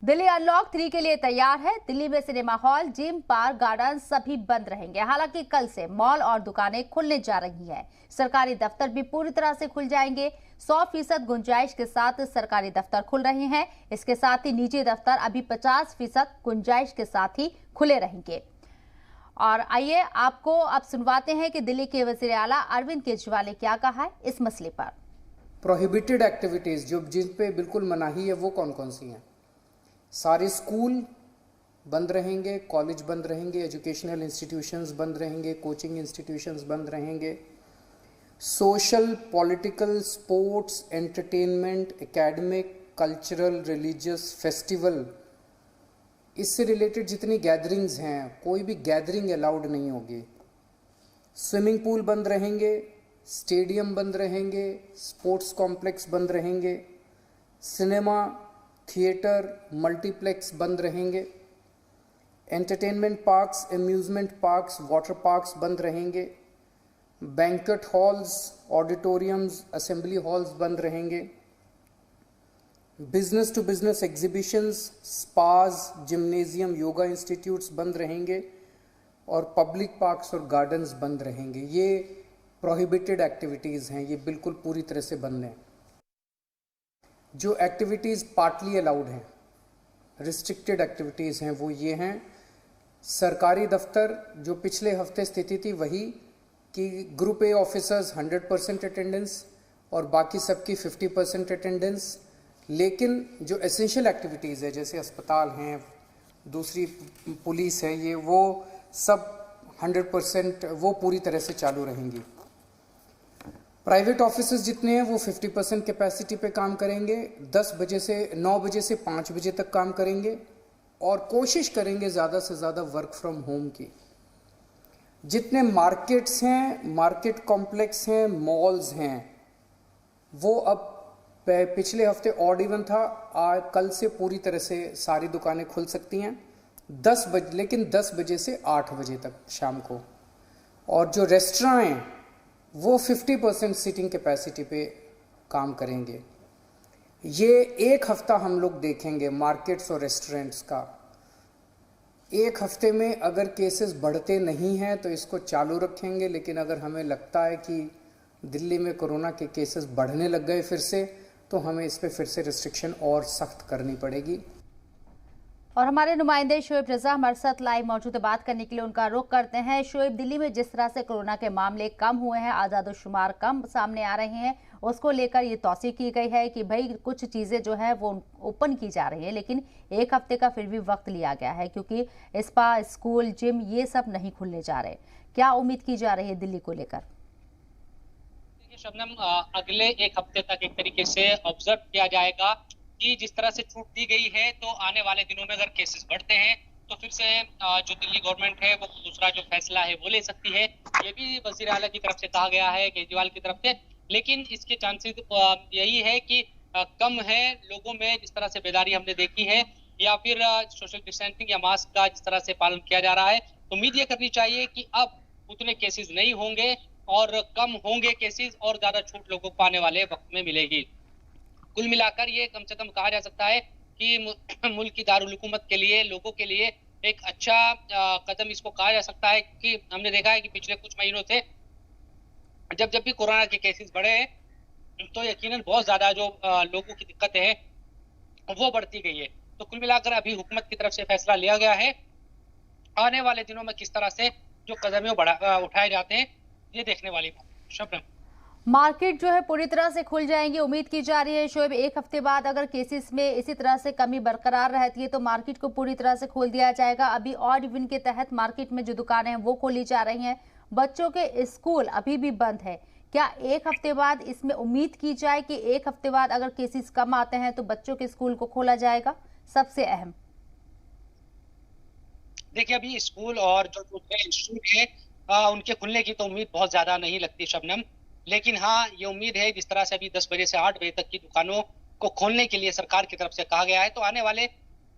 Delhi unlock 3 के लिए तैयार है। दिल्ली में cinema hall, gym, park, garden सभी बंद रहेंगे। हालांकि कल से मॉल और दुकानें खुलने जा रही हैं। सरकारी दफ्तर भी पूरी तरह से खुल जाएंगे। 100% गुंजाइश के साथ सरकारी दफ्तर खुल रहे हैं। इसके साथ ही निजी दफ्तर अभी 50% गुंजाइश के साथ ही खुले रहेंगे। और आइए आपको अब सुनवाते हैं कि दिल्ली के वजीर आला अरविंद केजरीवाल ने क्या कहा है इस मसले पर। प्रोहिबिटेड एक्टिविटीज जिन पे बिल्कुल मनाही है वो कौन कौन सी हैं? सारे स्कूल बंद रहेंगे, कॉलेज बंद रहेंगे, एजुकेशनल इंस्टीट्यूशंस बंद रहेंगे, कोचिंग इंस्टीट्यूशंस बंद रहेंगे। Social, political, sports, entertainment, academic, cultural, religious, festival, इससे रिलेटेड जितनी गैदरिंग्स हैं, कोई भी गैदरिंग अलाउड नहीं होगी। स्विमिंग पूल बंद रहेंगे, स्टेडियम बंद रहेंगे, स्पोर्ट्स कॉम्प्लेक्स बंद रहेंगे, सिनेमा, थिएटर, मल्टीप्लेक्स बंद रहेंगे, entertainment parks, amusement parks, water parks बंद रहेंगे, banquet halls, auditoriums, assembly halls बंद रहेंगे, business to business exhibitions, spas, gymnasium, yoga institutes बंद रहेंगे और पब्लिक पार्क्स और गार्डन्स बंद रहेंगे। ये प्रोहिबिटेड एक्टिविटीज़ हैं, ये बिल्कुल पूरी तरह से बंद हैं। जो एक्टिविटीज़ पार्टली अलाउड हैं, रिस्ट्रिक्टेड एक्टिविटीज़ हैं, वो ये हैं। सरकारी दफ्तर जो पिछले हफ्ते स्थिति थी वही कि ग्रुप ए ऑफिसर्स 100% अटेंडेंस और बाकी सबकी 50% अटेंडेंस। लेकिन जो एसेंशियल एक्टिविटीज़ है जैसे अस्पताल हैं, दूसरी पुलिस है, ये वो सब 100% वो पूरी तरह से चालू रहेंगी। प्राइवेट ऑफिसेज जितने हैं वो 50% कैपेसिटी पे काम करेंगे। 9 बजे से 5 बजे तक काम करेंगे और कोशिश करेंगे ज़्यादा से ज़्यादा वर्क फ्रॉम होम की। जितने मार्केट्स हैं, मार्केट कॉम्प्लेक्स हैं, मॉल्स हैं, वो अब पिछले हफ्ते ऑड इवन था, कल से पूरी तरह से सारी दुकानें खुल सकती हैं 10 बजे, लेकिन 10 बजे से 8 बजे तक शाम को। और जो रेस्टोरेंट हैं वो 50% सीटिंग कैपेसिटी पे काम करेंगे। ये एक हफ्ता हम लोग देखेंगे मार्केट्स और रेस्टोरेंट्स का। एक हफ्ते में अगर केसेस बढ़ते नहीं हैं तो इसको चालू रखेंगे, लेकिन अगर हमें लगता है कि दिल्ली में कोरोना के केसेस बढ़ने लग गए फिर से, तो हमें इस पे फिर से रिस्ट्रिक्शन और सख्त करनी पड़ेगी। और हमारे नुमाइंदे शोएब रजा हमारे साथ लाइव मौजूद है। बात करने के लिए उनका रुख करते हैं। शोएब, दिल्ली में जिस तरह से कोरोना के मामले कम हुए हैं, आदादोशुमार कम सामने आ रहे हैं, उसको लेकर ये तौसीह की गई है कि भाई कुछ चीजें जो है वो ओपन की जा रही है, लेकिन एक हफ्ते का फिर भी वक्त लिया गया है क्योंकि स्पा, स्कूल, जिम ये सब नहीं खुलने जा रहे। क्या उम्मीद की जा रही है दिल्ली को लेकर? शबनम, अगले एक हफ्ते तक एक तरीके से ऑब्जर्व किया जाएगा कि जिस तरह से छूट दी गई है तो आने वाले दिनों में अगर केसेस बढ़ते हैं तो फिर से जो दिल्ली गवर्नमेंट है वो दूसरा जो फैसला है वो ले सकती है। ये भी वजीर आला की तरफ से कहा गया है, केजरीवाल की तरफ से। लेकिन इसके चांसेस यही है कि कम है लोगों में जिस तरह से बेदारी हमने देखी है, या फिर सोशल डिस्टेंसिंग या मास्क का जिस तरह से पालन किया जा रहा है। तो उम्मीद ये करनी चाहिए कि अब उतने केसेस नहीं होंगे और कम होंगे केसेस, और ज्यादा छूट लोगों को आने वाले वक्त में मिलेगी। कुल मिलाकर ये कम से कम कहा जा सकता है कि मुल्क की दारुल हुकूमत के लिए, लोगों के लिए एक अच्छा कदम इसको कहा जा सकता है, क्योंकि हमने देखा है कि पिछले कुछ महीनों से जब भी कोरोना के केसेस बढ़े हैं तो यकीनन बहुत ज्यादा जो लोगों की दिक्कतें हैं वो बढ़ती गई है। तो कुल मिलाकर अभी हुकूमत की तरफ से फैसला लिया गया है। आने वाले दिनों में किस तरह से जो कदम उठाए जाते हैं ये देखने वाली बात। शबनम, मार्केट जो है पूरी तरह से खुल जाएंगी, उम्मीद की जा रही है। शोएब, एक हफ्ते बाद अगर केसेस में इसी तरह से कमी बरकरार रहती है तो मार्केट को पूरी तरह से खोल दिया जाएगा। अभी ऑड इवन के तहत मार्केट में जो दुकानें हैं वो खोली जा रही हैं। बच्चों के स्कूल अभी भी बंद है। क्या एक हफ्ते बाद इसमें उम्मीद की जाए कि एक हफ्ते बाद अगर केसेस कम आते हैं तो बच्चों के स्कूल को खोला जाएगा? सबसे अहम देखिए, अभी स्कूल और जो इंस्टीट्यूट है उनके खुलने की तो उम्मीद बहुत ज्यादा नहीं लगती शबनम। लेकिन हाँ, ये उम्मीद है जिस तरह से अभी 10 बजे से 8 बजे तक की दुकानों को खोलने के लिए सरकार की तरफ से कहा गया है, तो आने वाले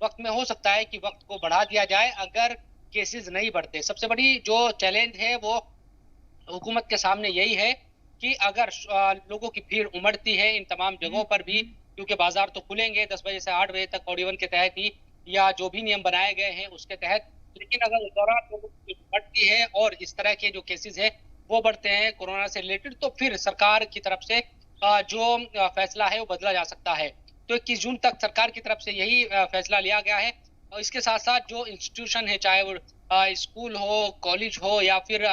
वक्त में हो सकता है कि वक्त को बढ़ा दिया जाए अगर केसेस नहीं बढ़ते। सबसे बड़ी जो चैलेंज है वो हुकूमत के सामने यही है कि अगर लोगों की भीड़ उमड़ती है इन तमाम जगहों पर भी, क्योंकि बाजार तो खुलेंगे 10 बजे से 8 बजे तक ऑड इवन के तहत ही, या जो भी नियम बनाए गए हैं उसके तहत। लेकिन अगर उस दौरान लोगों की बढ़ती है और इस तरह के जो केसेस है वो बढ़ते हैं कोरोना से रिलेटेड, तो फिर सरकार की तरफ से जो फैसला है वो बदला जा सकता है। तो 21 जून तक सरकार की तरफ से यही फैसला लिया गया है। और इसके साथ साथ जो इंस्टीट्यूशन है, चाहे वो स्कूल हो, कॉलेज हो या फिर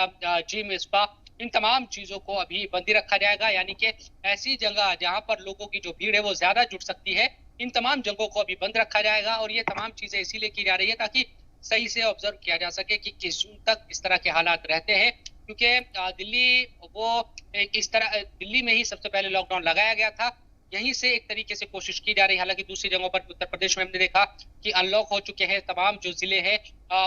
जिम, स्पा, इन तमाम चीजों को अभी बंद ही रखा जाएगा। यानी कि ऐसी जगह जहां पर लोगों की जो भीड़ है वो ज्यादा जुट सकती है, इन तमाम जगहों को अभी बंद रखा जाएगा। और ये तमाम चीजें इसीलिए की जा रही है ताकि सही से ऑब्जर्व किया जा सके कि किस जून तक इस तरह के हालात रहते हैं। क्योंकि दिल्ली में ही सबसे पहले लॉकडाउन लगाया गया था, यहीं से एक तरीके से कोशिश की जा रही है। हालांकि दूसरी जगहों पर उत्तर प्रदेश में हमने देखा कि अनलॉक हो चुके हैं तमाम जो जिले हैं,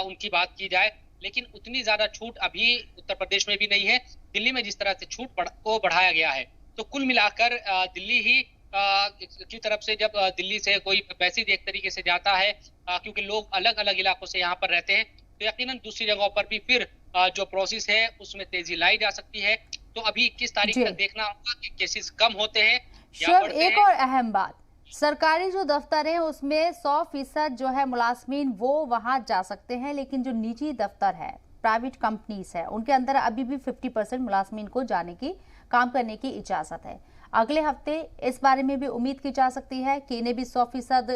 उनकी बात की जाए, लेकिन उतनी ज्यादा छूट अभी उत्तर प्रदेश में भी नहीं है। दिल्ली में जिस तरह से छूट को बढ़ाया गया है, तो कुल मिलाकर दिल्ली ही की तरफ से, जब दिल्ली से कोई मैसेज एक तरीके से जाता है, क्योंकि लोग अलग अलग इलाकों से यहाँ पर रहते हैं, तो यकीनन दूसरी जगहों पर भी फिर जो प्रोसेस है उसमें तेजी लाई जा सकती है। तो अभी 21 तारीख तक देखना होगा कि केसेस कम होते हैं या बढ़ते हैं। एक और अहम बात, सरकारी जो दफ्तर है उसमें 100% जो है मुलाजमीन वो वहां जा सकते हैं, लेकिन जो निजी दफ्तर है, प्राइवेट कंपनीज है, उनके अंदर अभी भी 50% मुलाजमीन को जाने की, काम करने की इजाजत है। अगले हफ्ते इस बारे में भी उम्मीद की जा सकती है कि इन्हें भी 100%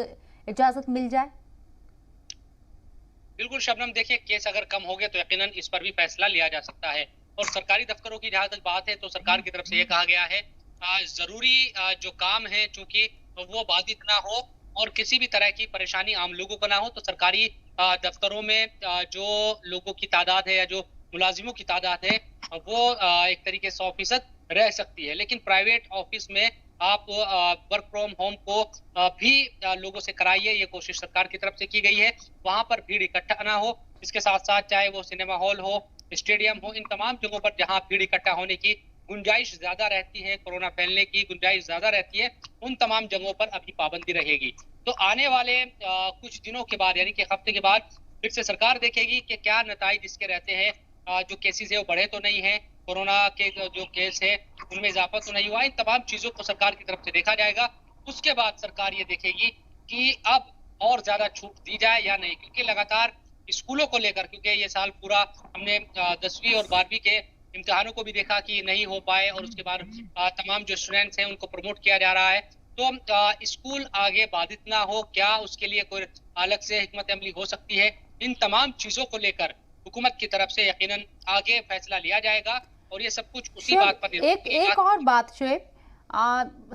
इजाजत मिल जाए। बिल्कुल शबनम, देखिए केस अगर कम हो गए तो यकीनन इस पर भी फैसला लिया जा सकता है। और सरकारी दफ्तरों की जहां तक बात है तो सरकार की तरफ से ये कहा गया है जरूरी जो काम है चूंकि वो बाधित ना हो और किसी भी तरह की परेशानी आम लोगों को ना हो, तो सरकारी दफ्तरों में जो लोगों की तादाद है या जो मुलाजिमों की तादाद है वो एक तरीके से 100% रह सकती है। लेकिन प्राइवेट ऑफिस में आप वर्क फ्रॉम होम को भी लोगों से कराइए, ये कोशिश सरकार की तरफ से की गई है। वहां पर भीड़ इकट्ठा ना हो। इसके साथ साथ चाहे वो सिनेमा हॉल हो, स्टेडियम हो, इन तमाम जगहों पर जहां भीड़ इकट्ठा होने की गुंजाइश ज्यादा रहती है, कोरोना फैलने की गुंजाइश ज्यादा रहती है, उन तमाम जगहों पर अभी पाबंदी रहेगी। तो आने वाले कुछ दिनों के बाद, यानी कि हफ्ते के बाद, फिर से सरकार देखेगी कि क्या नतीजे इसके रहते हैं, जो केसेस है वो बढ़े तो नहीं है, कोरोना के जो केस है उनमें इजाफा तो नहीं हुआ। इन तमाम चीजों को सरकार की तरफ से देखा जाएगा। उसके बाद सरकार ये देखेगी कि अब और ज्यादा छूट दी जाए या नहीं, क्योंकि लगातार स्कूलों को लेकर, क्योंकि ये साल पूरा हमने 10वीं और 12वीं के इम्तिहानों को भी देखा कि नहीं हो पाए, और उसके बाद तमाम जो स्टूडेंट्स हैं उनको प्रमोट किया जा रहा है। तो स्कूल आगे बाधित ना हो, क्या उसके लिए कोई अलग से हिकमत अमली हो सकती है, इन तमाम चीजों को लेकर हुकूमत की तरफ से यकीनन आगे फैसला लिया जाएगा। और ये सब कुछ उसी बात पर एक और बात शुएब,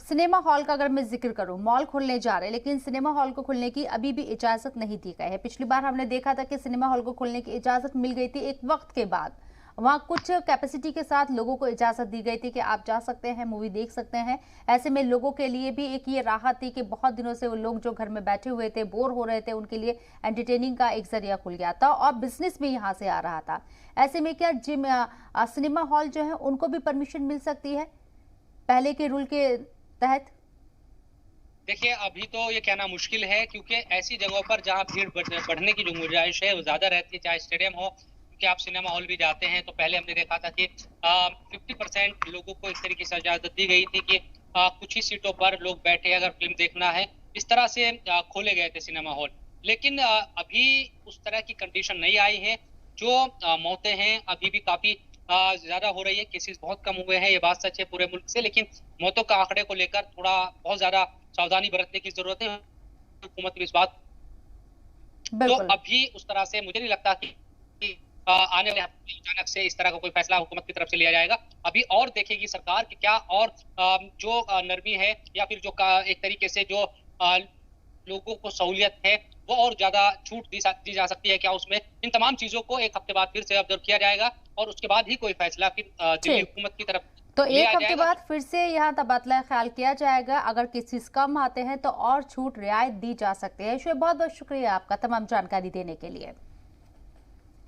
सिनेमा हॉल का अगर मैं जिक्र करूं, मॉल खुलने जा रहे हैं लेकिन सिनेमा हॉल को खुलने की अभी भी इजाजत नहीं दी गई है। पिछली बार हमने देखा था कि सिनेमा हॉल को खुलने की इजाजत मिल गई थी एक वक्त के बाद, वहां कुछ कैपेसिटी के साथ लोगों को इजाजत दी गई थी कि आप जा सकते हैं, मूवी देख सकते हैं। ऐसे में लोगों के लिए भी एक ये राहत थी कि बहुत दिनों से वो लोग जो घर में बैठे हुए थे, बोर हो रहे थे, उनके लिए एंटरटेनिंग का एक जरिया खुल गया था और बिजनेस भी यहाँ से आ रहा था। ऐसे में क्या जिम, सिनेमा हॉल जो है उनको भी परमिशन मिल सकती है पहले के रूल के तहत? देखिए अभी तो ये कहना मुश्किल है, क्योंकि ऐसी जगहों पर जहाँ भीड़ बढ़ने की जो गुंजाइश है वो ज्यादा रहती है, चाहे स्टेडियम हो, कि आप सिनेमा हॉल भी जाते हैं तो पहले हमने देखा था कि 50% लोगों को इस तरीके से इजाजत दी गई थी कि कुछ ही सीटों पर लोग बैठे अगर फिल्म देखना है, इस तरह से खोले गए थे सिनेमा हॉल। लेकिन अभी उस तरह की कंडीशन नहीं आई है। जो मौतें हैं अभी भी काफी ज्यादा हो रही है, केसेस बहुत कम हुए हैं, ये बात सच है पूरे मुल्क से, लेकिन मौतों का आंकड़े को लेकर थोड़ा बहुत ज्यादा सावधानी बरतने की जरूरत है हुकूमत की इस बात। तो अभी उस तरह से मुझे नहीं लगता कि आने वाले हफ्ते अचानक से इस तरह का कोई फैसला हुकूमत की तरफ से लिया जाएगा। अभी और देखेगी सरकार कि क्या और जो नरमी है या फिर जो एक तरीके से जो लोगों को सहूलियत है वो और ज्यादा छूट दी जा सकती है क्या उसमें। इन तमाम चीजों को एक हफ्ते बाद फिर से ऑब्जर्व किया जाएगा और उसके बाद ही कोई फैसला फिर दिल्ली हुकूमत की तरफ तो एक हफ्ते बाद फिर से यहाँ तबादला ख्याल किया जाएगा। अगर केसेस कम आते हैं तो और छूट रियायत दी जा सकती है। शुएब, बहुत बहुत शुक्रिया आपका तमाम जानकारी देने के लिए।